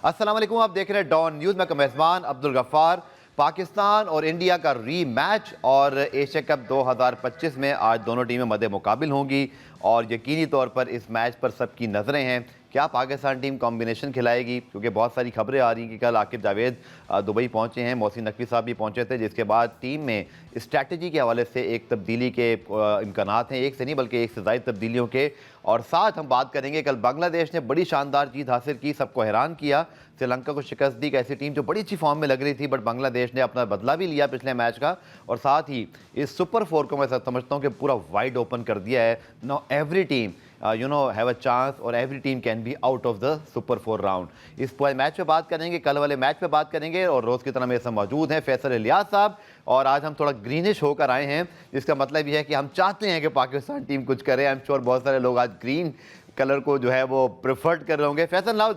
अस्सलाम वालेकुम, आप देख रहे हैं डॉन न्यूज़ में मेज़बान अब्दुल गफ्फार। पाकिस्तान और इंडिया का रीमैच और एशिया कप 2025 में आज दोनों टीमें मद्दे मुकाबिल होंगी और यकीनी तौर पर इस मैच पर सबकी नज़रें हैं। क्या पाकिस्तान टीम कॉम्बिनेशन खिलाएगी, क्योंकि बहुत सारी खबरें आ रही हैं कि कल आकिब जावेद दुबई पहुंचे हैं, मोहसिन नकवी साहब भी पहुंचे थे, जिसके बाद टीम में स्ट्रैटेजी के हवाले से एक तब्दीली के इम्कानात हैं, एक से नहीं बल्कि एक से ज़ायद तब्दीलियों के। और साथ हम बात करेंगे, कल बांग्लादेश ने बड़ी शानदार जीत हासिल की, सबको हैरान किया, श्रीलंका को शिकस्त दी। एक ऐसी टीम जो बड़ी अच्छी फॉर्म में लग रही थी, बट बांग्लादेश ने अपना बदला भी लिया पिछले मैच का, और साथ ही इस सुपर फोर को मैं समझता हूँ कि पूरा वाइड ओपन कर दिया है। No every team have a chance और every team can be out of the super four round. इस पूरे मैच पे बात करेंगे, कल वाले मैच पे बात करेंगे, और रोज़ की तरह मेरे साथ मौजूद हैं फैसल इलियास साहब। और आज हम थोड़ा ग्रीनिश होकर आए हैं, जिसका मतलब यह है कि हम चाहते हैं कि पाकिस्तान टीम कुछ करे। आई एम श्योर बहुत सारे लोग आज ग्रीन कलर को जो है वो प्रेफर्ड कर रहे होंगे। Faisal, now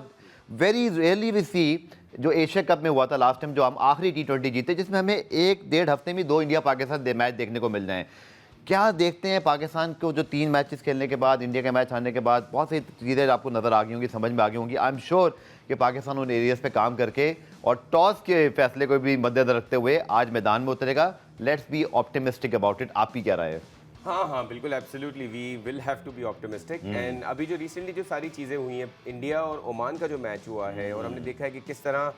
very really we see जो एशिया कप में हुआ था लास्ट टाइम, जो हम आखिरी T20 जीते, जिसमें हमें 1-1.5 हफ्ते में 2 इंडिया पाकिस्तान मैच देखने को मिल जाएं। क्या देखते हैं पाकिस्तान को जो 3 मैचेस खेलने के बाद, इंडिया के मैच आने के बाद बहुत सी चीज़ें आपको नज़र आ गई होंगी, समझ में आ गई होंगी। आई एम श्योर कि पाकिस्तान उन एरियाज़ पे काम करके और टॉस के फैसले को भी मद्देनजर रखते हुए आज मैदान में उतरेगा। Let's be optimistic about it. आपकी क्या राय है? हाँ बिल्कुल, absolutely we will have to be optimistic. And अभी जो रिसेंटली जो सारी चीज़ें हुई हैं, इंडिया और ओमान का जो मैच हुआ है, और हमने देखा है कि किस तरह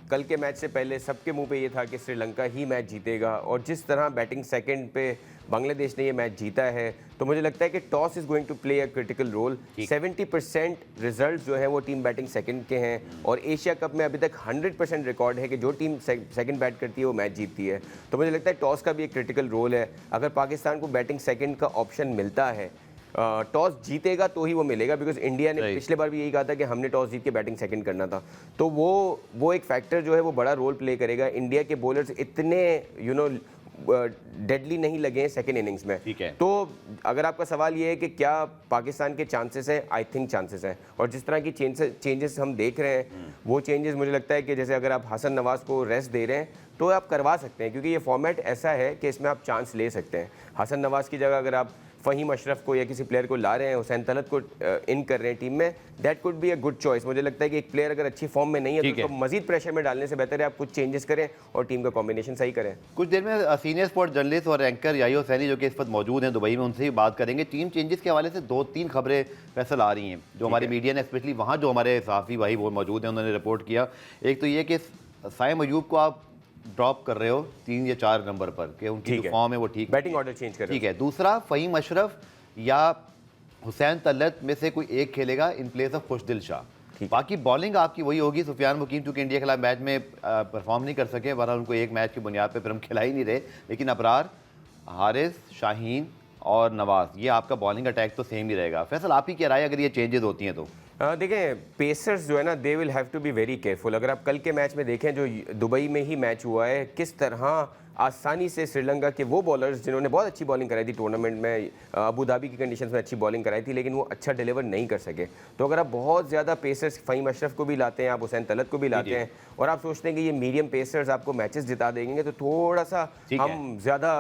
कल के मैच से पहले सबके मुंह पे ये था कि श्रीलंका ही मैच जीतेगा, और जिस तरह बैटिंग सेकंड पे बांग्लादेश ने ये मैच जीता है, तो मुझे लगता है कि toss is going to play a critical role. 70% result जो है वो टीम बैटिंग सेकंड के हैं, और एशिया कप में अभी तक 100% रिकॉर्ड है कि जो टीम सेकंड बैट करती है वो मैच जीतती है। तो मुझे लगता है टॉस का भी एक क्रिटिकल रोल है। अगर पाकिस्तान को बैटिंग सेकंड का ऑप्शन मिलता है, टॉस जीतेगा तो ही वो मिलेगा, बिकॉज इंडिया ने पिछले बार भी यही कहा था कि हमने टॉस जीत के बैटिंग सेकंड करना था। तो वो एक फैक्टर जो है वो बड़ा रोल प्ले करेगा। इंडिया के बॉलर्स इतने डेडली नहीं लगे हैं सेकेंड इनिंग्स में। ठीक है। तो अगर आपका सवाल ये है कि क्या पाकिस्तान के चांसेस हैं, आई थिंक चांसेस हैं। और जिस तरह की चेंजेस हम देख रहे हैं, वो चेंजेस मुझे लगता है कि जैसे अगर आप हसन नवाज को रेस्ट दे रहे हैं तो आप करवा सकते हैं, क्योंकि ये फॉर्मेट ऐसा है कि इसमें आप चांस ले सकते हैं। हसन नवाज की जगह अगर आप फ़हीम अशरफ को या किसी प्लेयर को ला रहे हैं, हुसैन तलत को इन कर रहे हैं टीम में, that could be a good choice. मुझे लगता है कि एक प्लेयर अगर अच्छी फॉर्म में नहीं है तो उसको मजीद प्रेशर में डालने से बेहतर है आप कुछ चेंजेस करें और टीम का कॉम्बिनेशन सही करें। कुछ देर में सीनियर स्पोर्ट्स जर्नलिस्ट और एंकर याहिया हुसैनी जो कि इस वक्त मौजूद हैं दुबई में, उनसे भी बात करेंगे। टीम चेंजेस के हवाले से 2-3 खबरें फैसल आ रही हैं जो हमारी मीडिया ने, स्पेशली वहाँ जो हमारे सहाफ़ी भाई वो मौजूद हैं, उन्होंने रिपोर्ट किया। एक तो ये कि साइम अयूब को आप ड्रॉप कर रहे हो 3 या 4 नंबर पर, कि उनकी जो फॉर्म है वो ठीक, बैटिंग ऑर्डर चेंज कर, ठीक है। दूसरा, फ़हीम अशरफ या हुसैन तलत में से कोई एक खेलेगा इन प्लेस ऑफ खुशदिल शाह। बाकी बॉलिंग आपकी वही होगी। सुफियान मुकीम चूँकि इंडिया के खिलाफ मैच में परफॉर्म नहीं कर सके, वरना उनको एक मैच की बुनियाद पर फिर हम खिला ही नहीं रहे, लेकिन अबरार, हारिस, शाहीन और नवाज, ये आपका बॉलिंग अटैक तो सेम ही रहेगा। फैसल, आप ही क्या राय अगर ये चेंजेस होती हैं तो? देखें, पेसर्स जो है ना, they will have to be very careful. अगर आप कल के मैच में देखें जो दुबई में ही मैच हुआ है, किस तरह आसानी से श्रीलंका के वो बॉलर्स जिन्होंने बहुत अच्छी बॉलिंग कराई थी टूर्नामेंट में, अबू धाबी की कंडीशंस में अच्छी बॉलिंग कराई थी, लेकिन वो अच्छा डिलीवर नहीं कर सके। तो अगर आप बहुत ज़्यादा पेसर्स, फ़हीम अशरफ को भी लाते हैं, आप हुसैन तलत को भी लाते हैं, और आप सोचते हैं कि ये मीडियम पेसर्स आपको मैचेस जिता देंगे, तो थोड़ा सा हम ज़्यादा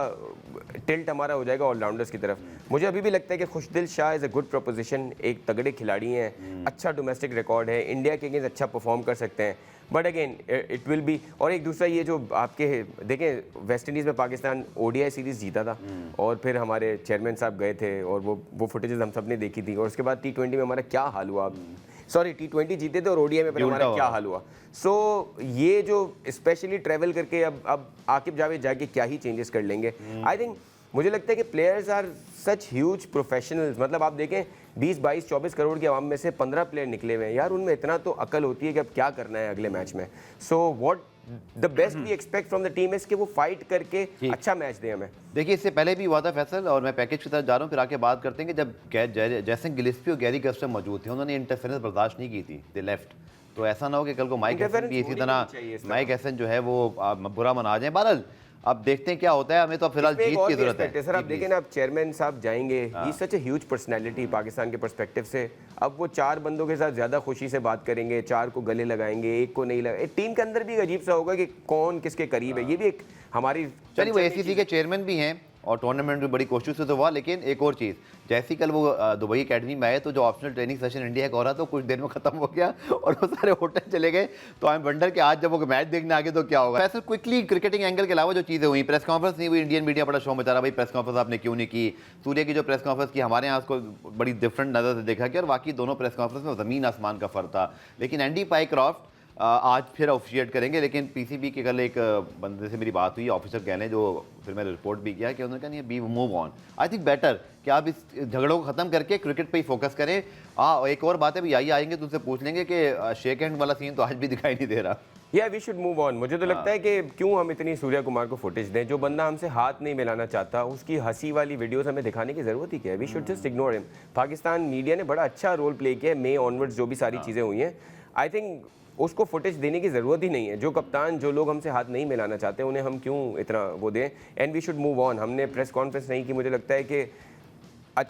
टिल्ट हमारा हो जाएगा ऑलराउंडर्स की तरफ। मुझे अभी भी लगता है कि Khushdil Shah is a good proposition, एक तगड़े खिलाड़ी हैं, अच्छा डोमेस्टिक रिकॉर्ड है, इंडिया के अगेंस्ट अच्छा परफॉर्म कर सकते हैं, but again it will be. और एक दूसरा ये जो आपके देखें, वेस्ट इंडीज़ में पाकिस्तान ODI सीरीज़ जीता था, और फिर हमारे चेयरमैन साहब गए थे और वो फुटेजेस हम सब ने देखी थी, और उसके बाद T20 में हमारा क्या हाल हुआ। सॉरी, T20 जीते थे और ODI में फिर हमारा क्या हाल हुआ। सो ये जो स्पेशली ट्रैवल करके अब आकिब जावेद जाके क्या ही चेंजेस कर लेंगे। आई थिंक मुझे लगता है कि players are such huge professionals. मतलब आप देखें 20, 22, 24 करोड़ की आवाम में से 15 प्लेयर निकले हुए हैं यार, उनमें इतना तो अकल होती है कि अब क्या करना है अगले मैच में। So what the best we expect from the team is कि वो फाइट करके अच्छा मैच दे हमें। देखिए, इससे पहले भी हुआ था फैसल, और मैं पैकेज की तरफ जा रहा हूँ, फिर आके बात करते हैं कि जब जैसन गिलिस्पी और गैरी कर्स्टन मौजूद थे, उन्होंने इंटरफेरेंस बर्दाश्त नहीं की थी, दे लेफ्ट। तो ऐसा ना हो कि कल को माइक हैसन भी इसी तरह, माइक हैसन जो है वो बुरा मना जाए। बहरहाल अब देखते हैं क्या होता है, हमें तो फिलहाल जीत की जरूरत है। सर आप देखें ना, आप चेयरमैन साहब जाएंगे, ही सच अ ह्यूज पर्सनैलिटी पाकिस्तान के पर्सपेक्टिव से। अब वो 4 बंदों के साथ ज़्यादा खुशी से बात करेंगे, 4 को गले लगाएंगे, एक को नहीं लगाएंगे। टीम के अंदर भी अजीब सा होगा कि कौन किसके करीब है। ये भी एक हमारी, चलिए वो ACC के चेयरमैन भी हैं और टूर्नामेंट में बड़ी कोशिश से तो हुआ, लेकिन एक और चीज़, जैसे कल वो दुबई एकेडमी में आए तो जो ऑप्शनल ट्रेनिंग सेशन इंडिया का हो रहा था कुछ देर में खत्म हो गया और वो सारे होटल चले गए। तो आई एम वंडर कि आज जब वो मैच देखने आगे तो क्या होगा। ऐसे क्विकली क्रिकेटिंग एंगल के अलावा जो चीज़ें हुई, प्रेस कॉन्फ्रेंस नहीं हुई, इंडियन मीडिया बड़ा शो मचा रहा, भाई प्रेस कॉन्फ्रेंस आपने क्यों नहीं की। सूर्य की जो प्रेस कॉन्फ्रेंस की हमारे यहाँ उसको बड़ी डिफरेंट नज़र से देखा गया और बाकी दोनों प्रेस कॉन्फ्रेंस में ज़मीन आसमान का फ़र्क था। लेकिन एंडी पाइक्रॉफ्ट आज फिर ऑफिशिएट करेंगे, लेकिन पीसीबी के कल एक बंदे से मेरी बात हुई, ऑफिसर कह लें, जो फिर मैंने रिपोर्ट भी किया कि उन्होंने कहा नहीं be move on. I think better कि आप इस झगड़ों को ख़त्म करके क्रिकेट पे ही फोकस करें। एक और बात है, भी यही आएंगे तो उनसे पूछ लेंगे कि शेक हैंड वाला सीन तो आज भी दिखाई नहीं दे रहा। या वी शुड मूव ऑन। मुझे तो लगता है कि क्यों हम इतनी सूर्या कुमार को फुटेज दें, जो बंदा हमसे हाथ नहीं मिलाना चाहता, उसकी हंसी वाली वीडियोस हमें दिखाने की जरूरत ही क्या है। We should just ignore him. Pakistan media ने बड़ा अच्छा रोल प्ले किया है, मई ऑनवर्ड्स जो भी सारी चीज़ें हुई हैं, आई थिंक उसको फुटेज देने की ज़रूरत ही नहीं है। जो कप्तान, जो लोग हमसे हाथ नहीं मिलाना चाहते, उन्हें हम क्यों इतना वो दें। And we should move on. हमने प्रेस कॉन्फ्रेंस नहीं की, मुझे लगता है कि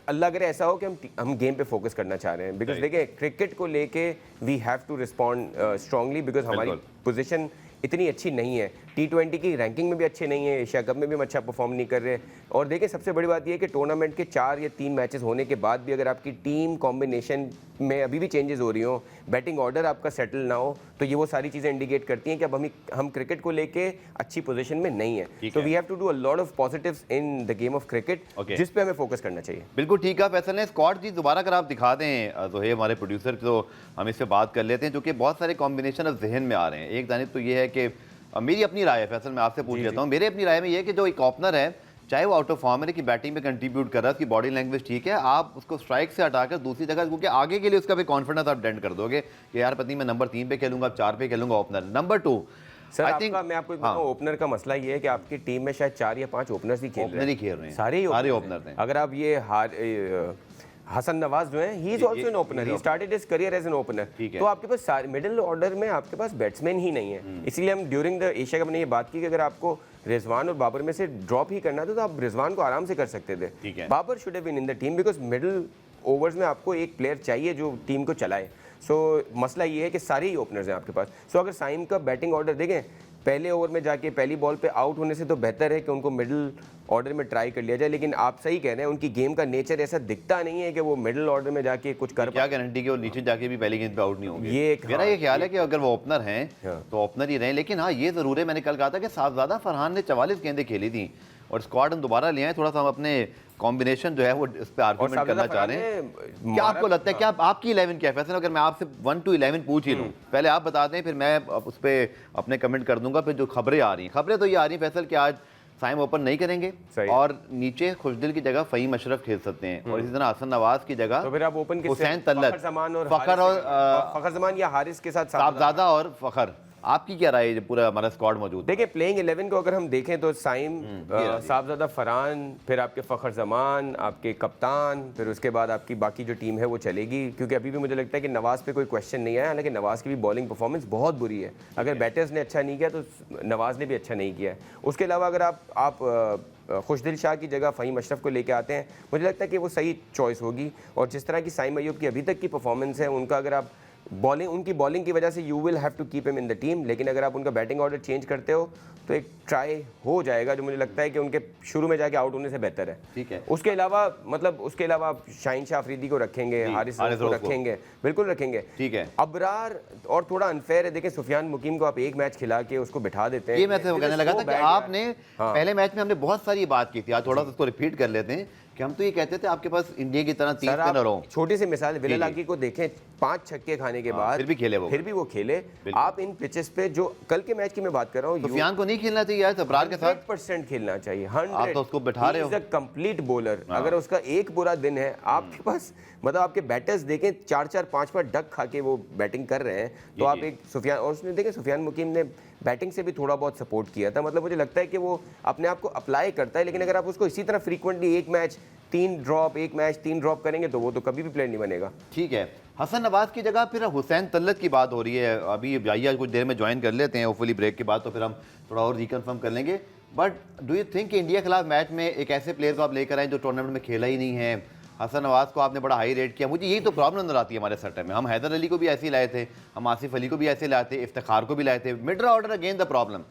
अल्लाह करे ऐसा हो कि हम गेम पे फोकस करना चाह रहे हैं। बिकॉज देखिए क्रिकेट को लेके we have to respond strongly, because हमारी पोजीशन इतनी अच्छी नहीं है। T20 की रैंकिंग में भी अच्छे नहीं है, एशिया कप में भी हम अच्छा परफॉर्म नहीं कर रहे। और देखिए सबसे बड़ी बात यह है कि टूर्नामेंट के 4 या 3 मैचेस होने के बाद भी अगर आपकी टीम कॉम्बिनेशन में अभी भी चेंजेस हो रही हो, बैटिंग ऑर्डर आपका सेटल ना हो, तो ये वो सारी चीज़ें इंडिकेट करती हैं कि अब हम क्रिकेट को लेके अच्छी पोजीशन में नहीं है। तो we have to do a lot of positives in the game of cricket, जिस पे हमें फोकस करना चाहिए। बिल्कुल ठीक है फैसल ने। स्क्वाड जी दोबारा अगर आप दिखा दें तो है हमारे प्रोड्यूसर, तो हम इस पर बात कर लेते हैं, क्योंकि बहुत सारे कॉम्बिनेशन अब जहन में आ रहे हैं। एक जानिब तो ये है कि मेरी अपनी राय है, फैसल मैं आपसे पूछ लेता हूँ, मेरे अपनी राय में ये है कि जो एक ओपनर है, चाहे वो आउट ऑफ फॉर्म है कि बैटिंग में कंट्रीब्यूट कर रहा है, उसकी बॉडी लैंग्वेज ठीक है, आप उसको स्ट्राइक से हटाकर दूसरी जगह, क्योंकि आगे के लिए उसका भी कॉन्फिडेंस आप डेंट कर दोगे कि यार पति मैं नंबर 3 पे खेलूंगा, 4 पे खेलूंगा ओपनर। नंबर 2 सर मैं आपको बताऊं, ओपनर का मसला ये है कि आपकी टीम में शायद 4 या 5 ओपनर्स ही खेल रहे हैं, सारे ओपनर हैं। अगर आप ये हसन नवाज जो है, he is also an opener, he started his career as an opener. तो आपके पास सारे मिडिल ऑर्डर में आपके पास बैट्समैन ही नहीं है। इसीलिए हम ड्यूरिंग द एशिया कप ने ये बात की कि अगर आपको रिजवान और बाबर में से ड्रॉप ही करना था तो आप रिजवान को आराम से कर सकते थे। Babar should have been in the team, because middle overs में आपको एक प्लेयर चाहिए जो टीम को चलाए। मसला ये है कि सारे ही ओपनर्स हैं आपके पास। अगर साइम का बैटिंग ऑर्डर देखें, पहले ओवर में जाके पहली बॉल पे आउट होने से तो बेहतर है कि उनको मिडिल ऑर्डर में ट्राई कर लिया जाए। लेकिन आप सही कह रहे हैं, उनकी गेम का नेचर ऐसा दिखता नहीं है कि वो मिडिल ऑर्डर में जाके कुछ कर, क्या गारंटी कि वो नीचे जाके भी पहली गेंद पे आउट नहीं होंगे। मेरा ये ख्याल है कि अगर वो ओपनर हैं तो ओपनर ही रहे। लेकिन हाँ ये जरूर है, मैंने कल कहा था कि साहबजादा फरहान ने 44 गेंदें खेली थी और स्क्वाड हम दोबारा ले आए। थोड़ा सा हम अपने कॉम्बिनेशन जो है वो इस पे आर्गुमेंट करना चाह रहे हैं। क्या आपको लगता है, क्या आपकी 11 क्या है फैसल? अगर मैं आपसे 1 to 11 पूछ ही लूँ, पहले आप बता दें, फिर मैं उस पर अपने कमेंट कर दूंगा। फिर जो खबरें आ रही हैं, खबरें तो ये आ रही हैं फैसल कि आज साइम ओपन नहीं करेंगे और नीचे खुशदिल की जगह फ़हीम अशरफ खेल सकते हैं और इसी तरह हसन नवाज की जगह तो फिर आप ओपन हुसैन तल्लत, फखर जमान या हारिस के साथ साहबजादा और फखर। आपकी क्या राय है? पूरा हमारा स्क्वाड मौजूद। देखिए प्लेइंग 11 को अगर हम देखें तो साइम, साहबजादा, फरहान, फिर आपके फखर जमान, आपके कप्तान, फिर उसके बाद आपकी बाकी जो टीम है वो चलेगी। क्योंकि अभी भी मुझे लगता है कि नवाज पे कोई क्वेश्चन नहीं आया, हालांकि नवाज की भी बॉलिंग परफॉर्मेंस बहुत बुरी है। अगर बैटर्स ने अच्छा नहीं किया तो नवाज ने भी अच्छा नहीं किया है। उसके अलावा अगर आप खुशदिल शाह की जगह फ़हीम अशरफ को लेके आते हैं, मुझे लगता है कि वो सही चॉइस होगी। और जिस तरह की साइम अयूब की अभी तक की परफॉर्मेंस है, उनका अगर आप उनकी बॉलिंग की वजह से you will have to keep him in the team. लेकिन अगर आप उनका बैटिंग ऑर्डर चेंज करते हो तो एक ट्राई हो जाएगा, जो मुझे लगता है कि उनके शुरू में जाके आउट होने से बेहतर है। ठीक है। उसके अलावा आप शाहीन शाह अफरीदी को रखेंगे, हारिस को रखेंगे, बिल्कुल रखेंगे। ठीक है। अबरार और थोड़ा अनफेयर है, देखिए सुफियान मुकीम को आप एक मैच खिला के उसको बिठा देते हैं। ये मैं कहने लगा था कि आपने पहले मैच में हमने बहुत सारी बात की थी, आज थोड़ा सा उसको रिपीट कर लेते हैं कि हम तो ये कहते थे आपके पास इंडिया की तरह 3 स्पिनर हो। छोटी सी मिसाल, विलेल आकी को देखें, 5 छक्के खाने के बाद फिर भी वो खेले। आप इन पिचेस पे, जो कल के मैच की मैं बात कर रहा हूँ, सुफियान को नहीं खेलना चाहिए यार, अबरार के साथ 100% खेलना चाहिए। 100 आप तो उसको बिठा रहे हो। कंप्लीट बॉलर, अगर उसका एक बुरा दिन है, आपके पास मतलब आपके बैटर्स देखें 4-4, 5-5 डक खा के वो बैटिंग कर रहे हैं, तो आप एक सुफियान, और उसने देखें सुफियान मुकीम ने बैटिंग से भी थोड़ा बहुत सपोर्ट किया था। मतलब मुझे लगता है कि वो अपने आप को अप्लाई करता है। लेकिन अगर आप उसको इसी तरह फ्रीक्वेंटली एक मैच 3 ड्रॉप करेंगे तो वो तो कभी भी प्लेयर नहीं बनेगा। ठीक है। हसन नवाज की जगह फिर हुसैन तल्लत की बात हो रही है। अभी भैया कुछ देर में ज्वाइन कर लेते हैं, होपफुली ब्रेक के बाद, तो फिर हम थोड़ा और रिकन्फर्म कर लेंगे। बट डू यू थिंक कि इंडिया के खिलाफ मैच में एक ऐसे प्लेयर को आप लेकर आए जो टूर्नामेंट में खेला ही नहीं है? हसन नवाज को आपने बड़ा हाई रेट किया, मुझे यही तो प्रॉब्लम नजर आती है हमारे सेटअप में। हम हैदर अली को भी ऐसे ही लाए थे, हम आसिफ अली को भी ऐसे लाए थे, इफ्तिखार को भी लाए थे। Middle order again the problem.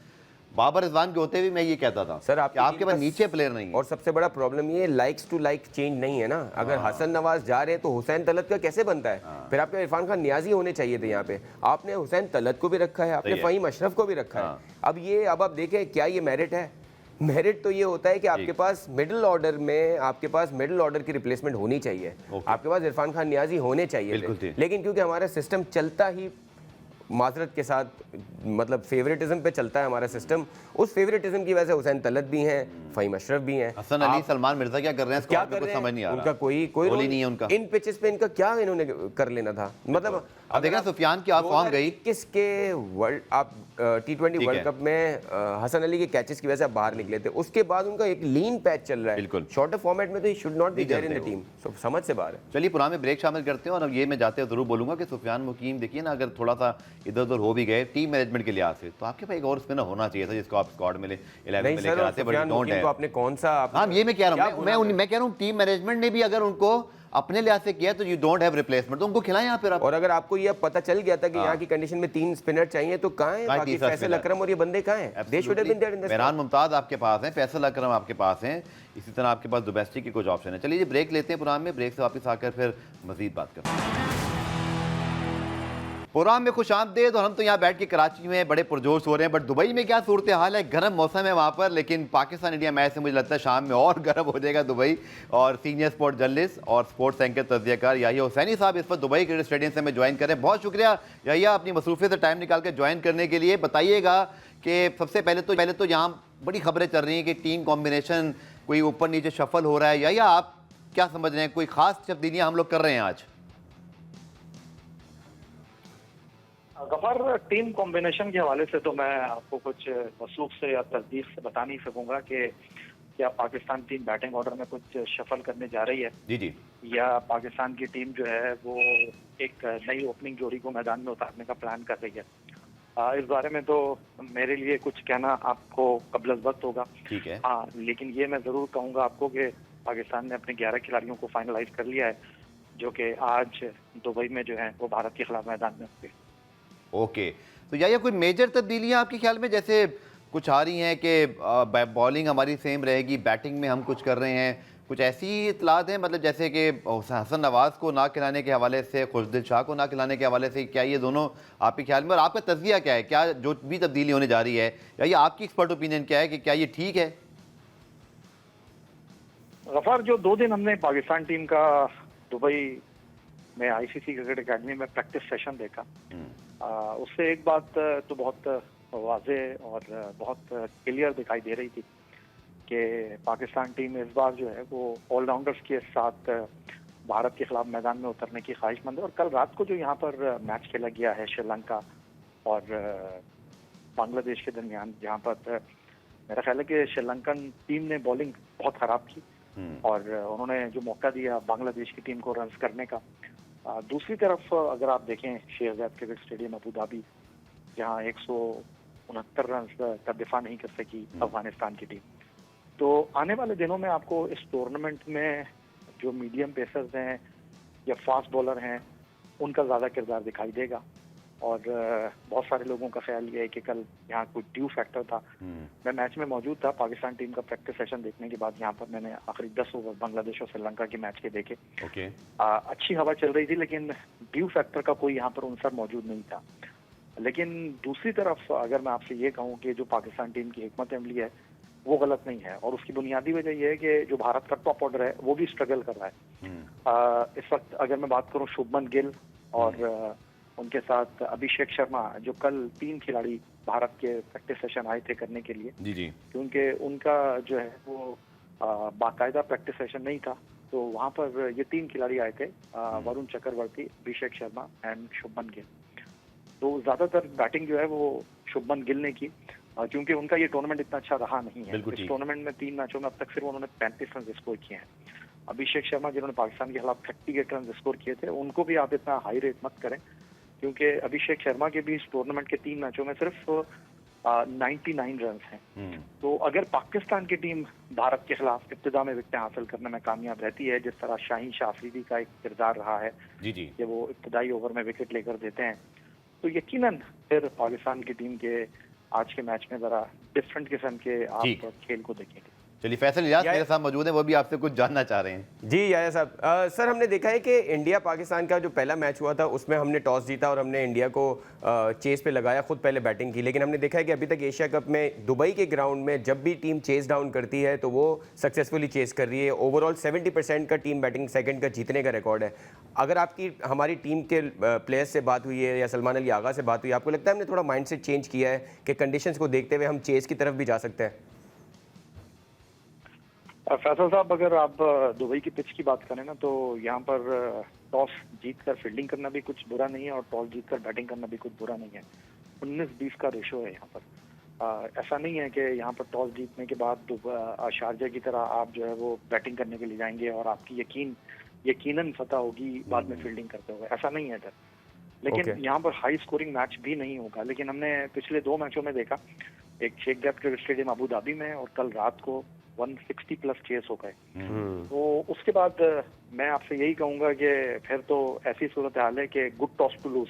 Babar Rizwan के होते भी मैं ये कहता था सर कि आपके पास नीचे प्लेयर नहीं है। और सबसे बड़ा प्रॉब्लम ये लाइक्स टू लाइक चेंज नहीं है ना। अगर हसन नवाज जा रहे हैं तो हुसैन तलत का कैसे बनता है? फिर आपके इरफान खान नियाजी होने चाहिए थे यहाँ पे। आपने हुसैन तलत को भी रखा है, आपने फ़हीम अशरफ को भी रखा है। अब आप देखें क्या ये मेरिट है? मेरिट तो ये होता है कि आपके पास मिडिल ऑर्डर में आपके पास मिडिल ऑर्डर की रिप्लेसमेंट होनी चाहिए। आपके पास इरफान खान नियाजी होने चाहिए थे, लेकिन क्योंकि हमारा सिस्टम चलता ही माजरत के साथ मतलब फेवरेटिज्म पे चलता है हमारा सिस्टम, उस फेवरेटिज्म की वजह से हुसैन तलत भी हैं, फ़हीम अशरफ भी हैं, हसन अली, सलमान मिर्जा क्या कर रहे हैं? क्या कर रहे हैं? समझ नहीं आ रहा। उनका कोई रोल नहीं है उनका। इन पिचेस पे इनका क्या इन्होंने कर लेना था? मतलब अब देखें सुफियान की आप फॉर्म गई किसके वर्ल्ड आप T20 वर्ल्ड कप में हसन अली के कैचेस की वजह से आप बाहर निकले थे, उसके बाद उनका एक लीन पैच चल रहा है। बिल्कुल शॉर्टर फॉर्मेट में तो he should not be there in the team, समझ से बाहर है। चलिए पुराने में ब्रेक शामिल करते हैं और अब ये मैं जाते हुए जरूर बोलूंगा कि सुफियान मुकीम देखिए ना, अगर थोड़ा सा इधर उधर हो भी गए टीम मैनेजमेंट के लिहाज से तो आपके पास एक और स्पिनर होना चाहिए था जिसको आप स्क्वाड में 11 में लेकर आते, बट डोंट है। आपने कौन सा हाँ ये मैं कह रहा हूँ, मैं कह रहा हूँ टीम मैनेजमेंट ने भी अगर उनको अपने लिहाज से किया तो यू डोंट हैव रिप्लेसमेंट, तो उनको खिलाएं यहाँ पे आप। और अगर आपको ये पता चल गया था कि यहाँ की कंडीशन में 3 स्पिनर चाहिए तो कहाँ है बाकी फैसल अकरम और ये बंदे कहाँ हैं? They should have been there in the Mehran Mumtaz आपके पास हैं, फैसल अकरम आपके पास हैं, इसी तरह आपके पास डोमेस्टिक के कुछ ऑप्शन है। चलिए ये ब्रेक लेते हैं पुरान में, ब्रेक से वापस आकर फिर मजीद बात करते हैं। प्रोग्राम में खुश आमदेद। और हम तो यहाँ बैठ के कराची में बड़े पुरजोश हो रहे हैं, बट दुबई में क्या सूरत हाल है? गर्म मौसम है वहाँ पर, लेकिन पाकिस्तान इंडिया मैच से मुझे लगता है शाम में और गर्म हो जाएगा दुबई। और सीनियर स्पोर्ट जर्नलिस्ट और स्पोर्ट्स एंकर तजज़ियाकार याहिया हुसैनी साहब इस वक्त दुबई क्रिकेट स्टेडियम से हमें ज्वाइन करें। बहुत शुक्रिया याहिया अपनी मसरूफियत से टाइम निकाल कर ज्वाइन करने के लिए। बताइएगा कि सबसे पहले तो यहाँ बड़ी खबरें चल रही हैं कि टीम कॉम्बिनेशन कोई ऊपर नीचे शफल हो रहा है, याहिया आप क्या समझ रहे हैं? कोई खास तब्दीलियाँ हम लोग कर रहे हैं आज? गफार, टीम कॉम्बिनेशन के हवाले से तो मैं आपको कुछ वसूख से या तस्दीक से बता नहीं सकूंगा कि क्या पाकिस्तान टीम बैटिंग ऑर्डर में कुछ शफल करने जा रही है जी या पाकिस्तान की टीम जो है वो एक नई ओपनिंग जोड़ी को मैदान में उतारने का प्लान कर रही है। इस बारे में तो मेरे लिए कुछ कहना आपको कबल वक्त होगा। ठीक है। हाँ, लेकिन ये मैं जरूर कहूँगा आपको कि पाकिस्तान ने अपने 11 खिलाड़ियों को फाइनलाइज कर लिया है जो कि आज दुबई में जो है वो भारत के खिलाफ मैदान में होंगे। ओके, तो या कोई मेजर तब्दीलियां आपके ख्याल में जैसे कुछ आ रही हैं कि बॉलिंग हमारी सेम रहेगी, बैटिंग में हम कुछ कर रहे हैं, कुछ ऐसी इतलात हैं? मतलब जैसे कि हसन नवाज को ना खिलाने के हवाले से, खुशदिल शाह को ना खिलाने के हवाले से, क्या ये दोनों आपके ख्याल में, और आपका तज़किया क्या है? क्या जो भी तब्दीली होने जा रही है या ये आपकी एक्सपर्ट ओपिनियन क्या है कि क्या ये ठीक है? गफार, जो 2 दिन हमने पाकिस्तान टीम का दुबई में ICC क्रिकेट एकेडमी में प्रैक्टिस सेशन देखा, उससे एक बात तो बहुत वाज़े और बहुत क्लियर दिखाई दे रही थी कि पाकिस्तान टीम इस बार जो है वो ऑलराउंडर्स के साथ भारत के खिलाफ मैदान में उतरने की ख्वाहिशमंद है। और कल रात को जो यहाँ पर मैच खेला गया है श्रीलंका और बांग्लादेश के दरमियान, जहाँ पर मेरा ख्याल है कि श्रीलंकन टीम ने बॉलिंग बहुत ख़राब की और उन्होंने जो मौका दिया बांग्लादेश की टीम को रन्स करने का। दूसरी तरफ अगर आप देखें Sheikh Zayed cricket stadium Abu Dhabi, जहां 169 रन का दिफा नहीं कर सकी अफगानिस्तान की टीम, तो आने वाले दिनों में आपको इस टूर्नामेंट में जो मीडियम पेसर्स हैं या फास्ट बॉलर हैं उनका ज़्यादा किरदार दिखाई देगा। और बहुत सारे लोगों का ख्याल ये है कि कल यहाँ कोई ड्यू फैक्टर था। मैं मैच में मौजूद था, पाकिस्तान टीम का प्रैक्टिस सेशन देखने के बाद यहाँ पर मैंने आखिरी 10 ओवर बांग्लादेश और श्रीलंका के मैच के देखे। अच्छी हवा चल रही थी, लेकिन ड्यू फैक्टर का कोई यहाँ पर अंसर मौजूद नहीं था। लेकिन दूसरी तरफ अगर मैं आपसे ये कहूँ कि जो पाकिस्तान टीम की हिकमत अमली है वो गलत नहीं है, और उसकी बुनियादी वजह यह है कि जो भारत का टॉप ऑर्डर है वो भी स्ट्रगल कर रहा है। इस वक्त अगर मैं बात करूँ शुभमन गिल और उनके साथ अभिषेक शर्मा, जो कल 3 खिलाड़ी भारत के प्रैक्टिस सेशन आए थे करने के लिए, जी क्योंकि उनका जो है वो बाकायदा प्रैक्टिस सेशन नहीं था, तो वहाँ पर ये 3 खिलाड़ी आए थे, वरुण चक्रवर्ती, अभिषेक शर्मा एंड शुभमन गिल। तो ज़्यादातर बैटिंग जो है वो शुभमन गिल ने की, क्योंकि उनका ये टूर्नामेंट इतना अच्छा रहा नहीं है। इस टूर्नामेंट में 3 मैचों में अब तक सिर्फ उन्होंने 35 रन स्कोर किए हैं। अभिषेक शर्मा जिन्होंने पाकिस्तान के खिलाफ 38 रन स्कोर किए थे, उनको भी आप इतना हाई रेट मत करें, क्योंकि अभिषेक शर्मा के भी इस टूर्नामेंट के 3 मैचों में सिर्फ 99 रन हैं। तो अगर पाकिस्तान की टीम भारत के खिलाफ इब्तिदा में विकेटें हासिल करने में कामयाब रहती है, जिस तरह शाहीन शाह अफरीदी का एक किरदार रहा है कि वो इब्तिदाई ओवर में विकेट लेकर देते हैं, तो यकीनन फिर पाकिस्तान की टीम के आज के मैच में जरा डिफरेंट किस्म के ठीक। आप खेल को देखेंगे। चलिए फैसल इलियास या- मेरे साथ मौजूद है, वो भी आपसे कुछ जानना चाह रहे हैं। जी याया साहब, सर हमने देखा है कि इंडिया पाकिस्तान का जो पहला मैच हुआ था उसमें हमने टॉस जीता और हमने इंडिया को चेस पे लगाया, खुद पहले बैटिंग की। लेकिन हमने देखा है कि अभी तक एशिया कप में दुबई के ग्राउंड में जब भी टीम चेस डाउन करती है तो वो सक्सेसफुली चेस कर रही है। ओवरऑल 70% का टीम बैटिंग सेकंड का जीतने का रिकॉर्ड है। अगर आपकी हमारी टीम के प्लेयर्स से बात हुई है या सलमान अली आगा से बात हुई है, आपको लगता है हमने थोड़ा माइंडसेट चेंज किया है कि कंडीशंस को देखते हुए हम चेस की तरफ भी जा सकते हैं? फैसल साहब, अगर आप दुबई की पिच की बात करें ना, तो यहाँ पर टॉस जीतकर फील्डिंग करना भी कुछ बुरा नहीं है और टॉस जीतकर बैटिंग करना भी कुछ बुरा नहीं है। 19-20 का रेशो है यहाँ पर। ऐसा नहीं है कि यहाँ पर टॉस जीतने के बाद शारजा की तरह आप जो है वो बैटिंग करने के लिए जाएंगे और आपकी यकीनन फतह होगी बाद में फील्डिंग करते हुए। ऐसा नहीं है इधर। लेकिन Okay. यहाँ पर हाई स्कोरिंग मैच भी नहीं होगा। लेकिन हमने पिछले 2 मैचों में देखा, एक शेख जायद क्रिकेट स्टेडियम अबू धाबी में और कल रात को 160 प्लस चेस हो गए। तो उसके बाद मैं आपसे यही कहूंगा कि फिर तो ऐसी सूरत हाल है कि गुड टॉस टू लूज,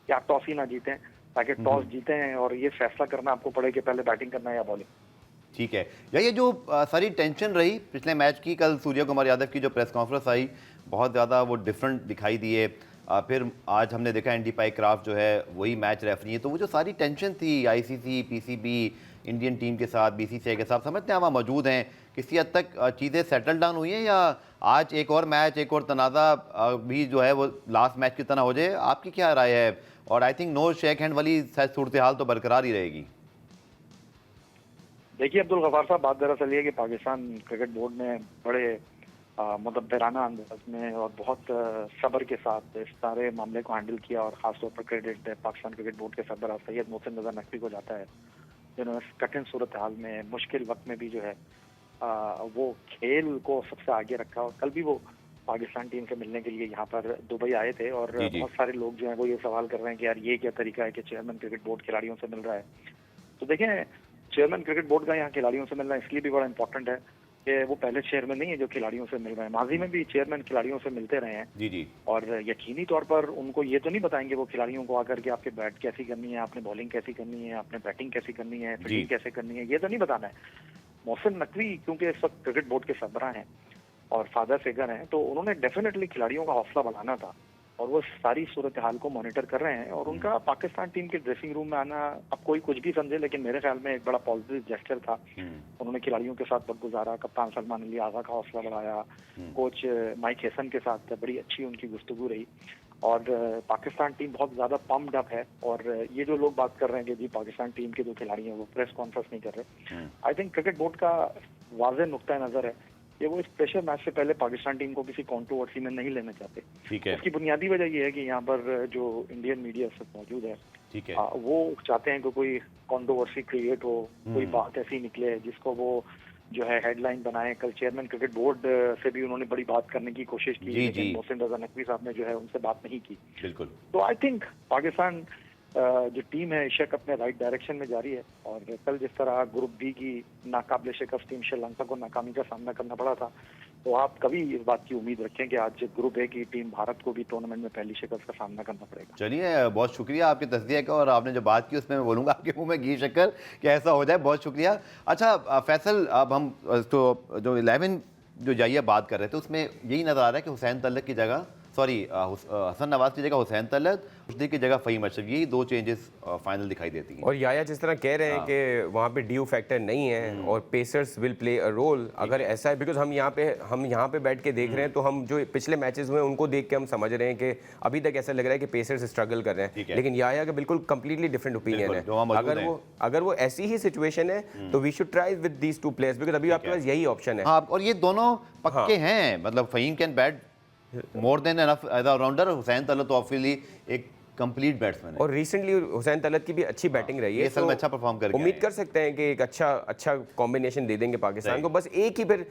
कि आप टॉस ही ना जीतें ताकि टॉस जीतें और ये फैसला करना आपको पड़े कि पहले बैटिंग करना है या बॉलिंग। ठीक है, ये जो सारी टेंशन रही पिछले मैच की, कल सूर्य कुमार यादव की जो प्रेस कॉन्फ्रेंस आई बहुत ज़्यादा वो डिफरेंट दिखाई दिए। फिर आज हमने देखा एंडी पाइक्राफ्ट जो है वही मैच रेफरी है। तो वो जो सारी टेंशन थी आईसीसी, पीसीबी, इंडियन टीम के साथ, बीसीसीआई के साथ, समझते हैं वहाँ मौजूद हैं, किसी हद तक चीज़ें सेटल डाउन हुई हैं या आज एक और मैच, एक और तनाज़ा भी जो है वो लास्ट मैच की तरह हो जाए? आपकी क्या राय है? और I think no shake hand वाली शायद सूरत हाल तो बरकरार ही रहेगी। देखिए अब्दुल गफ्फार साहब, बात दरअसल ये कि पाकिस्तान क्रिकेट बोर्ड ने बड़े मुदब्बिराना अंदाज में और बहुत सब्र के साथ इस सारे मामले को हैंडल किया और खासतौर पर क्रेडिट पाकिस्तान क्रिकेट बोर्ड के सरबराह सैयद मोहसिन रजा नकवी को जाता है, जिन्होंने इस कठिन सूरत हाल में मुश्किल वक्त में भी जो है वो खेल को सबसे आगे रखा। और कल भी वो पाकिस्तान टीम से मिलने के लिए यहाँ पर दुबई आए थे और जी, जी। बहुत सारे लोग जो हैं वो ये सवाल कर रहे हैं कि यार ये क्या तरीका है कि चेयरमैन क्रिकेट बोर्ड खिलाड़ियों से मिल रहा है। तो देखें, चेयरमैन क्रिकेट बोर्ड का यहाँ खिलाड़ियों से मिलना इसलिए भी बड़ा इंपॉर्टेंट है कि वो पहले चेयरमैन नहीं है जो खिलाड़ियों से मिल रहे हैं। माजी में भी चेयरमैन खिलाड़ियों से मिलते रहे हैं जी जी। और यकीनी तौर पर उनको ये तो नहीं बताएंगे वो खिलाड़ियों को आकर के आपके बैट कैसी करनी है, आपने बॉलिंग कैसी करनी है, आपने बैटिंग कैसी करनी है, फील्डिंग कैसे करनी है, ये तो नहीं बताना है। मोहसिन नकवी क्योंकि इस वक्त क्रिकेट बोर्ड के सरबराह हैं और फादर फिगर हैं, तो उन्होंने डेफिनेटली खिलाड़ियों का हौसला बढ़ाना था और वो सारी सूरत हाल को मॉनिटर कर रहे हैं। और उनका पाकिस्तान टीम के ड्रेसिंग रूम में आना, अब कोई कुछ भी समझे, लेकिन मेरे ख्याल में एक बड़ा पॉजिटिव जेस्चर था। उन्होंने खिलाड़ियों के साथ वक्त गुजारा, कप्तान सलमान अली आगा का हौसला बढ़ाया, कोच माइक हेसन के साथ बड़ी अच्छी उनकी गुफ्तगू रही और पाकिस्तान टीम बहुत ज्यादा पम्प्ड अप है। और ये जो लोग बात कर रहे हैं कि जी पाकिस्तान टीम के जो खिलाड़ी हैं वो प्रेस कॉन्फ्रेंस नहीं कर रहे, आई थिंक क्रिकेट बोर्ड का वाज़ेह नुक्ता नजर है कि वो इस प्रेशर मैच से पहले पाकिस्तान टीम को किसी कंट्रोवर्सी में नहीं लेना चाहते। ठीक है, उसकी बुनियादी वजह ये है कि यहाँ पर जो इंडियन मीडिया सब मौजूद है, ठीक है। वो चाहते हैं कि कोई कंट्रोवर्सी क्रिएट हो, कोई बात ऐसी निकले जिसको वो जो है हेडलाइन बनाए। कल चेयरमैन क्रिकेट बोर्ड से भी उन्होंने बड़ी बात करने की कोशिश की, जी, लेकिन जी। मोहसिन रजा नकवी साहब ने जो है उनसे बात नहीं की। बिल्कुल। तो आई थिंक पाकिस्तान जो टीम है एशिया कप में राइट डायरेक्शन में जा रही है। और कल जिस तरह ग्रुप बी की नाकाबिले शिकस्त टीम श्रीलंका को नाकामी का सामना करना पड़ा था, तो आप कभी इस बात की उम्मीद रखें कि आज ग्रुप ए की टीम भारत को भी टूर्नामेंट में पहली शिकस्त का सामना करना पड़ेगा। चलिए, बहुत शुक्रिया आपकी तस्दीक का, और आपने जो बात की उसमें मैं बोलूँगा आपके मुंह में घी शक्कर कि ऐसा हो जाए। बहुत शुक्रिया। अच्छा फैसल, अब हम तो जो 11 जो जाइए बात कर रहे थे उसमें यही नज़र आ रहा है कि हुसैन तलत की जगह, सॉरी हसन नवाज की जगह हुसैन तलत, रुश्दी की जगह फ़हीम अशरफ, यही 2 चेंजेस फाइनल दिखाई देती हैं। और याया जिस तरह कह रहे हैं कि वहाँ पे ड्यू फैक्टर नहीं है और pacers will play a role, अगर ऐसा है, बिकॉज हम यहाँ पे बैठ के देख रहे हैं तो हम जो पिछले मैचेस हुए उनको देख के हम समझ रहे हैं कि अभी तक ऐसा लग रहा है कि पेसर्स स्ट्रगल कर रहे हैं। लेकिन याया का बिल्कुल कंप्लीटली डिफरेंट ओपिनियन है। अगर वो ऐसी ही सिचुएशन है तो we should try with these 2 players, because अभी आपके पास यही ऑप्शन है। हाँ, और ये दोनों पक्के हैं, मतलब Faheem can bat more than enough as all rounder, Hussain Talat तो ऑब्वियसली एक कंप्लीट बैट्समैन है। और रिसेंटली हुसैन तलत की भी अच्छी बैटिंग रही है, ये साल में अच्छा परफॉर्म करके उम्मीद आए कर सकते हैं कि एक अच्छा कॉम्बिनेशन दे देंगे पाकिस्तान को। बस एक ही फिर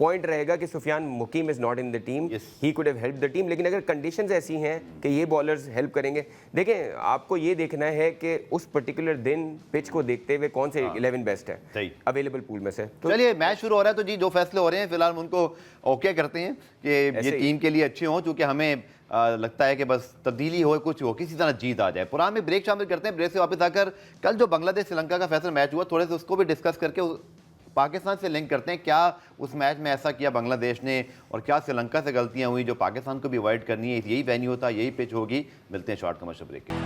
पॉइंट रहेगा कि Sufiyan Muqeem is not in the team, he could have help the team, लेकिन अगर कंडीशंस ऐसी हैं कि ये बॉलर्स हेल्प करेंगे, देखें आपको ये देखना है कि उस पर्टिकुलर दिन पिच को देखते हुए कौन से 11 बेस्ट है अवेलेबल पूल में से। तो चलिए मैच शुरू हो रहा है, तो जी जो फैसले हो रहे हैं फिलहाल हम उनको ओके करते हैं कि ये टीम के लिए अच्छे हों, क्योंकि हमें लगता है कि बस तब्दीली हो, कुछ हो, किसी तरह जीत आ जाए। पुरान में ब्रेक शामिल करते हैं, ब्रेक से वापस आकर कल जो बांग्लादेश श्रीलंका का फैसला मैच हुआ, थोड़े से उसको भी डिस्कस करके पाकिस्तान से लिंक करते हैं। क्या उस मैच में ऐसा किया बांग्लादेश ने और क्या श्रीलंका से गलतियां हुई जो पाकिस्तान को भी अवॉइड करनी है? यही वेन्यू था, यही पिच होगी। मिलते हैं शॉर्ट कमर्शियल ब्रेक के।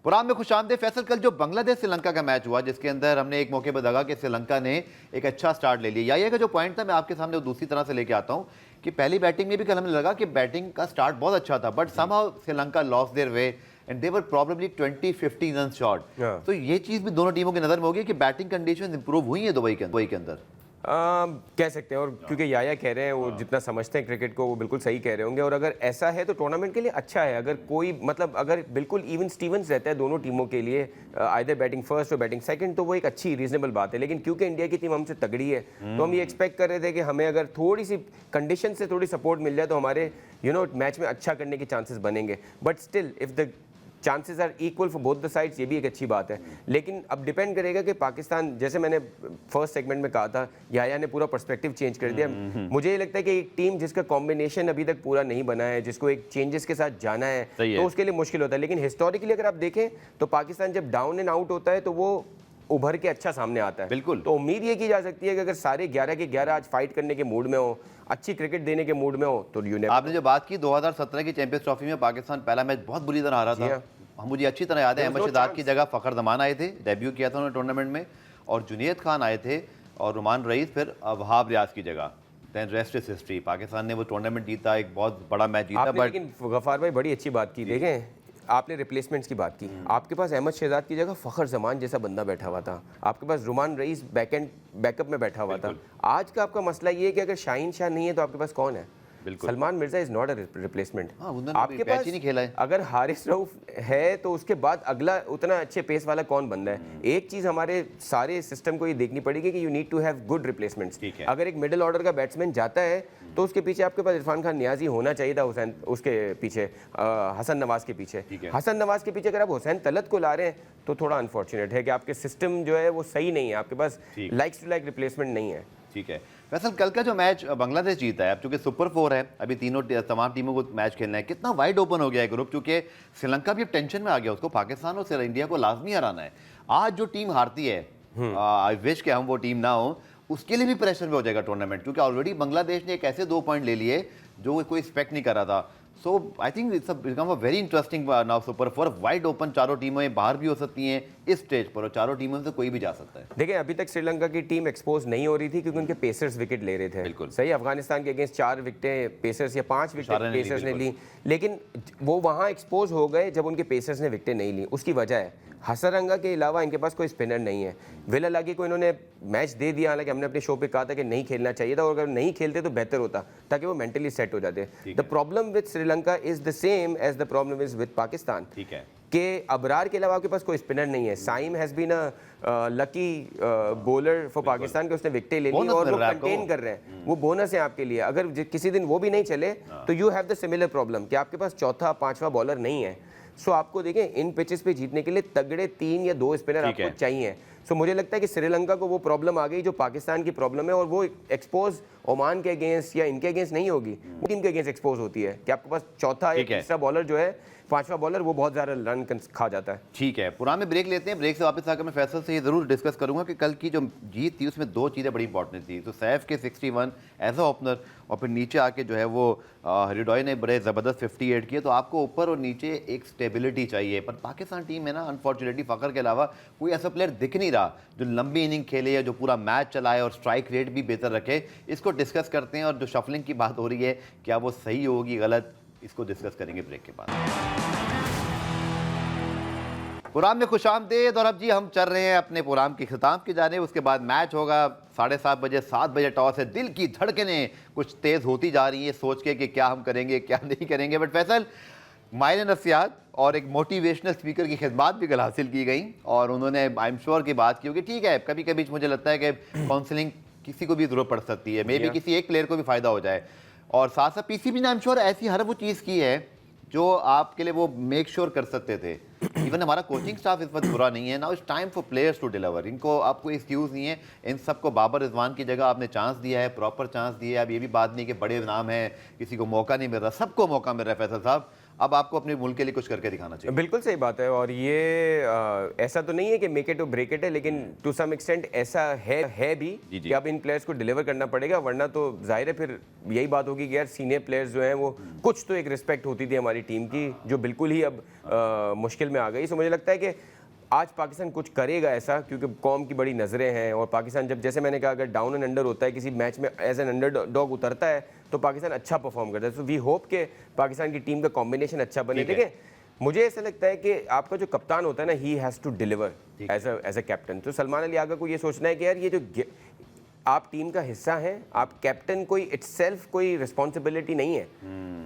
पुरान में खुशामदीद। फैसल, कल जो बांग्लादेश श्रीलंका का मैच हुआ जिसके अंदर हमने एक मौके पर दगा कि श्रीलंका ने एक अच्छा स्टार्ट ले लिया, या का जो पॉइंट था मैं आपके सामने दूसरी तरह से लेके आता हूं कि पहली बैटिंग में भी कल हमें लगा कि बैटिंग का स्टार्ट बहुत अच्छा था, but somehow Sri Lanka lost their way and they were probably 20-15 run short. तो ये चीज भी दोनों टीमों की नजर में होगी कि बैटिंग कंडीशन इंप्रूव हुई है दुबई के अंदर। कह सकते हैं, और क्योंकि याया कह रहे हैं वो जितना समझते हैं क्रिकेट को वो बिल्कुल सही कह रहे होंगे, और अगर ऐसा है तो टूर्नामेंट के लिए अच्छा है। अगर कोई मतलब अगर बिल्कुल इवन स्टीवंस रहता है दोनों टीमों के लिए, आइदर बैटिंग फर्स्ट और बैटिंग सेकंड, तो वो एक अच्छी रीजनेबल बात है। लेकिन क्योंकि इंडिया की टीम हमसे तगड़ी है तो हम ये एक्सपेक्ट कर रहे थे कि हमें अगर थोड़ी सी कंडीशन से थोड़ी सपोर्ट मिल जाए तो हमारे मैच में अच्छा करने के चांसेस बनेंगे। But still if the chances are equal for both the sides, ये भी एक अच्छी बात है। लेकिन अब डिपेंड करेगा कि पाकिस्तान, जैसे मैंने फर्स्ट सेगमेंट में कहा था, याया ने पूरा पर्सपेक्टिव चेंज कर दिया। मुझे ये लगता है कि एक टीम जिसका कॉम्बिनेशन अभी तक पूरा नहीं बना है, जिसको एक चेंजेस के साथ जाना है, तो उसके लिए मुश्किल होता है। लेकिन हिस्टोरिकली अगर आप देखें तो पाकिस्तान जब डाउन एंड आउट होता है तो वो उभर के अच्छा सामने आता है। बिल्कुल। तो उम्मीद ये की जा सकती है कि अगर सारे 11 के 11 आज फाइट करने के मूड में हो, अच्छी क्रिकेट देने के मूड में हो, तो आपने जो बात की 2017 की चैंपियंस ट्रॉफी में पाकिस्तान पहला मैच बहुत बुरी तरह हारा था, मुझे अच्छी तरह याद है। अहमद शहजाद की जगह फ़खर जमान आए थे, डेब्यू किया था उन्होंने टूर्नामेंट में, और जुनैद खान आए थे और रुमान रईस फिर वहाब रियाज की जगह। Then rest is history. Pakistan ने वो टूर्नामेंट जीता, एक बहुत बड़ा मैच जीता। बट लेकिन गफ्फार भाई बड़ी अच्छी बात की, देखें आपने रिप्लेसमेंट्स की बात की, आपके पास अहमद शहजाद की जगह फ़खर जमान जैसा बंदा बैठा हुआ था, आपके पास रुमान रईस बैकअप में बैठा हुआ था। आज का आपका मसला ये है कि अगर शाहीन शाह नहीं है तो आपके पास कौन है? Salman Mirza is not a replacement. आपके पास नहीं खेला है। अगर हारिस रऊफ है तो उसके बाद अगला उतना अच्छे पेस वाला कौन बंदा है? एक चीज हमारे सारे सिस्टम को ये देखनी पड़ेगी कि you need to have good replacements. अगर एक मिडिल ऑर्डर का बैट्समैन जाता है तो उसके पीछे आपके पास इरफान खान नियाजी होना चाहिए था, हुसैन उसके पीछे, हसन नवाज के पीछे। हसन नवाज के पीछे अगर आप हुसैन तलत को ला रहे हैं तो थोड़ा अनफॉर्चुनेट है कि आपके सिस्टम जो है वो सही नहीं है, आपके पास लाइक्स टू लाइक रिप्लेसमेंट नहीं है। ठीक है फैसल, कल का जो मैच बांग्लादेश जीता है, अब चूंकि सुपर 4 है, अभी तमाम टीमों को मैच खेलना है, कितना वाइड ओपन हो गया है ग्रुप, क्योंकि श्रीलंका भी अब टेंशन में आ गया, उसको पाकिस्तान और इंडिया को लाजमी हराना है। आज जो टीम हारती है, आई विश कि हम वो टीम ना हो, उसके लिए भी प्रेशर में हो जाएगा टूर्नामेंट, क्योंकि ऑलरेडी बांग्लादेश ने एक ऐसे 2 पॉइंट ले लिए जो कोई एक्सपेक्ट नहीं कर रहा था। So I think it's become a very interesting now super 4, wide open, चारों टीमें बाहर भी हो सकती हैं इस स्टेज पर, और चारों टीमों से कोई भी जा सकता है। देखिए अभी तक श्रीलंका की टीम एक्सपोज नहीं हो रही थी क्योंकि उनके पेसर्स विकेट ले रहे थे। बिल्कुल सही, अफगानिस्तान के अगेंस्ट 4 विकेटें पेसर्स या 5 विकेट पेसर्स ने ली, लेकिन वो वहाँ एक्सपोज हो गए जब उनके पेसर्स ने विकेटें नहीं ली। उसकी वजह है हसरंगा के अलावा इनके पास कोई स्पिनर नहीं है। विल अलागी को इन्होंने मैच दे दिया, हालांकि हमने अपने शो पे कहा था कि नहीं खेलना चाहिए था, और अगर नहीं खेलते तो बेहतर होता ताकि वो मेंटली सेट हो जाते। The problem with Sri Lanka is the same as the problem is with Pakistan. ठीक है कि अबरार के अलावा आपके पास कोई स्पिनर नहीं है। Saim has been a lucky bowler for Pakistan के, उसने विकेटें ले ली और वो कंटेन कर रहे हैं, वो बोनस है आपके लिए। अगर किसी दिन वो भी नहीं चले तो you have the similar problem कि आपके पास चौथा पांचवा बॉलर नहीं है। सो आपको देखें इन पिचेस पे जीतने के लिए तगड़े 3 या 2 स्पिनर आपको चाहिए। सो मुझे लगता है कि श्रीलंका को वो प्रॉब्लम आ गई जो पाकिस्तान की प्रॉब्लम है, और वो एक्सपोज ओमान के अगेंस्ट या इनके अगेंस्ट नहीं होगी, टीम के अगेंस्ट एक्सपोज होती है कि आपके पास चौथा या तीसरा बॉलर जो है, पांचवा बॉलर, वो बहुत ज़्यादा रन खा जाता है। ठीक है, पुराने ब्रेक लेते हैं। ब्रेक से वापस आकर मैं फैसल से ये ज़रूर डिस्कस करूंगा कि कल की जो जीत थी उसमें 2 चीज़ें बड़ी इंपॉर्टेंट थी। तो सैफ के 61 एज अ ओपनर, और फिर नीचे आके जो है वो हरिडॉय ने बड़े ज़बरदस्त 58 किए। तो आपको ऊपर और नीचे एक स्टेबिलिटी चाहिए, पर पाकिस्तान टीम में ना अनफॉर्चुनेटली फ़खर के अलावा कोई ऐसा प्लेयर दिख नहीं रहा जो लंबी इनिंग खेले या जो पूरा मैच चलाए और स्ट्राइक रेट भी बेहतर रखे। इसको डिस्कस करते हैं, और जो शफलिंग की बात हो रही है क्या वो सही होगी गलत, इसको डिस्कस करेंगे ब्रेक के बाद। प्रोग्राम में खुशामदीद, और अब जी हम चल रहे हैं अपने प्रोग्राम की खिताम की जानिब। उसके बाद मैच होगा 7:30 बजे, 7 बजे टॉस है। दिल की धड़कनें कुछ तेज़ होती जा रही है सोच के कि क्या हम करेंगे क्या नहीं करेंगे। बट फैसल, मायने नफ्सियात और एक मोटिवेशनल स्पीकर की खिदमात भी कल हासिल की गई, और उन्होंने आई एम श्योर की बात की होगी। ठीक है, कभी कभी मुझे लगता है कि काउंसलिंग किसी को भी जरूरत पड़ सकती है, मे बी Yeah. किसी एक प्लेयर को भी फायदा हो जाए। और साथ साथ पीसीबी ने आई एम श्योर ऐसी हर वो चीज़ की है जो आपके लिए वो मेक श्योर कर सकते थे। इवन हमारा कोचिंग स्टाफ इस वक्त बुरा नहीं है। Now it's time for players to deliver. इनको आपको एक्सक्यूज़ नहीं है, इन सबको बाबर रिजवान की जगह आपने चांस दिया है, प्रॉपर चांस दिया है। अब ये भी बात नहीं कि बड़े नाम है किसी को मौका नहीं मिल रहा, सबको मौका मिल रहा है। फैसल साहब, अब आपको अपने मुल्क के लिए कुछ करके दिखाना चाहिए। बिल्कुल सही बात है। और ये ऐसा तो नहीं है कि मेक इट और ब्रेक इट है, लेकिन टू सम एक्सटेंट ऐसा है भी जी, जी। कि अब इन प्लेयर्स को डिलीवर करना पड़ेगा, वरना तो जाहिर है फिर यही बात होगी कि यार सीनियर प्लेयर्स जो हैं वो कुछ तो एक रिस्पेक्ट होती थी हमारी टीम की, जो बिल्कुल ही अब मुश्किल में आ गई। सो मुझे लगता है कि आज पाकिस्तान कुछ करेगा ऐसा, क्योंकि कौम की बड़ी नज़रें हैं। और पाकिस्तान जब, जैसे मैंने कहा, अगर डाउन एंड अंडर होता है किसी मैच में, एज एन अंडर डॉग उतरता है तो पाकिस्तान अच्छा परफॉर्म करता है। सो वी होप कि पाकिस्तान की टीम का कॉम्बिनेशन अच्छा बने। ठीक है। देखिए, मुझे ऐसा लगता है कि आपका जो कप्तान होता है ना, he has to deliver as a captain. तो सलमान अली आगा को ये सोचना है कि यार ये जो आप टीम का हिस्सा हैं, आप कैप्टन कोई इटसेल्फ कोई रिस्पॉन्सिबिलिटी नहीं है।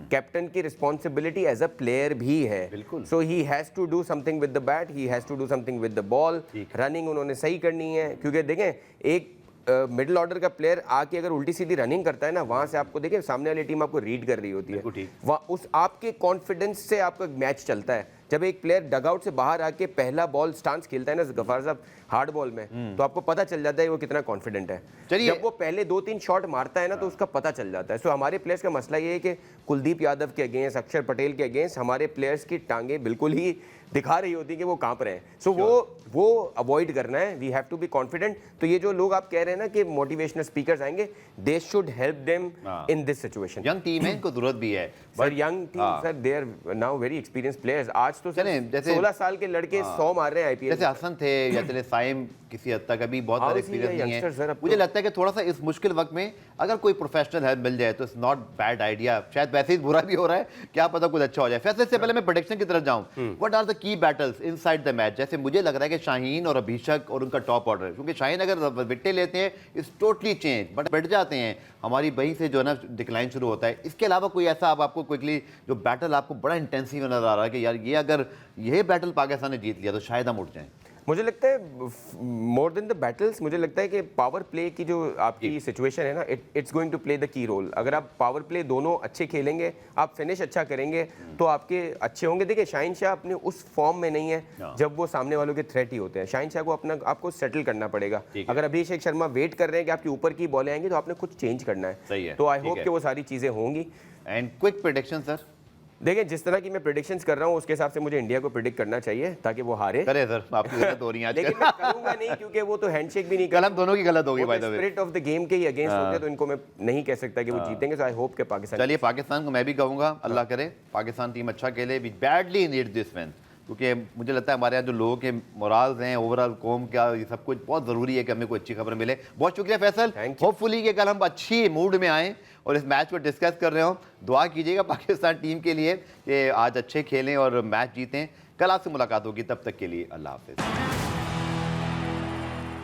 कैप्टन की रिस्पॉन्सिबिलिटी एज अ प्लेयर भी है। बिल्कुल। So he has to do something with the bat, he has to do something with the ball. Running उन्होंने सही करनी है, क्योंकि देखें एक मिडिल ऑर्डर का प्लेयर आके अगर उल्टी सीधी रनिंग करता है ना, वहाँ से आपको देखिए सामने वाली टीम आपको रीड कर रही होती है। बिल्कुल ठीक। वहाँ उस आपके कॉन्फिडेंस से आपका मैच चलता है। जब एक प्लेयर डगआउट से बाहर आके पहला बॉल स्टांस खेलता है ना गफार साहब, हार्ड बॉल में, तो आपको पता चल जाता है वो कितना कॉन्फिडेंट है। चलिए। जब वो पहले 2-3 शॉट मारता है ना, तो उसका पता चल जाता है। सो हमारे प्लेयर्स का मसला ये है कि कुलदीप यादव के अगेंस्ट, अक्षर पटेल के अगेंस्ट हमारे प्लेयर्स की टांगे बिल्कुल ही दिखा रही होती है कि वो कांप रहे हैं। सो वो अवॉइड करना है। We have to be confident. तो ये जो लोग आप कह रहे हैं ना कि मोटिवेशनल स्पीकर्स आएंगे, they should help them in this situation. Young team है, इनको जरूरत भी है। Sir young team, sir they are now very experience players. आज तो चलें, जैसे 16 साल के लड़के 100 मार रहे हैं आईपीएल। जैसे हसन थे या चले साइम, किसी हद तक अभी बहुत सारे How's he a एक्सपीरियंस नहीं youngster, sir, है। अब मुझे तो? लगता है कि थोड़ा सा इस मुश्किल वक्त में अगर कोई प्रोफेशनल हेल्प मिल जाए तो इट्स नॉट बैड आइडिया। शायद वैसे ही बुरा भी हो रहा है, क्या पता कुछ अच्छा हो जाए। फैसले से पहले मैं प्रेडिक्शन की तरफ जाऊं, what are the key battles inside the match. जैसे मुझे लग रहा है कि शाहीन और अभिषेक और उनका टॉप ऑर्डर, क्योंकि शाहीन अगर विकेटें लेते हैं इट्स टोटली चेंज, बट बैठ जाते हैं हमारी वहीं से जो है ना डिक्लाइन शुरू होता है। इसके अलावा कोई ऐसा अब आपको क्विकली जो बैटल आपको बड़ा इंटेंसिव नजर आ रहा है कि यार ये अगर यह बैटल पाकिस्तान ने जीत लिया तो शायद हम उठ जाएं? मुझे लगता है मोर देन द बैटल्स, मुझे लगता है कि पावर प्ले की जो आपकी सिचुएशन है ना, it's going to play the key role. अगर आप पावर प्ले दोनों अच्छे खेलेंगे, आप फिनिश अच्छा करेंगे, तो आपके अच्छे होंगे। देखिए शाहीन शाह अपने उस फॉर्म में नहीं है जब वो सामने वालों के थ्रेट ही होते हैं। शाहीन शाह को आपको सेटल करना पड़ेगा। अगर अभिषेक शर्मा वेट कर रहे हैं कि आपके ऊपर की बॉलें आएंगी, तो आपने कुछ चेंज करना है। सही है, तो आई ठीक होप है। कि वो सारी चीज़ें होंगी। And quick prediction sir. देखिए जिस तरह की मैं प्रेडिक्शंस कर रहा हूँ, उसके हिसाब से मुझे इंडिया को प्रेडिक्ट करना चाहिए ताकि वो हारे। करे सर, आपकी गलत हो रही है लेकिन मैं करूंगा नहीं, क्योंकि वो तो हैंडशेक भी नहीं कल हम दोनों की गलत होगी by the way. Spirit of the game के ही अगेंस्ट होते हैं, तो इनको मैं नहीं कह सकता कि वो जीतेंगे। सो आई होप कि पाकिस्तान। चलिए, पाकिस्तान को मैं भी कहूँगा अल्लाह करे पाकिस्तान टीम अच्छा खेले। We badly need this win, क्योंकि मुझे लगता है हमारे यहाँ जो लोगों के मोराल्स हैं, ओवरऑल कौम का, ये सब कुछ बहुत ज़रूरी है कि हमें कोई अच्छी खबर मिले। बहुत शुक्रिया फैसल। Thank you. होपफुली कि कल हम अच्छी मूड में आएँ और इस मैच को डिस्कस कर रहे हो। दुआ कीजिएगा पाकिस्तान टीम के लिए कि आज अच्छे खेलें और मैच जीतें। कल आपसे मुलाकात होगी, तब तक के लिए अल्लाह हाफिज़।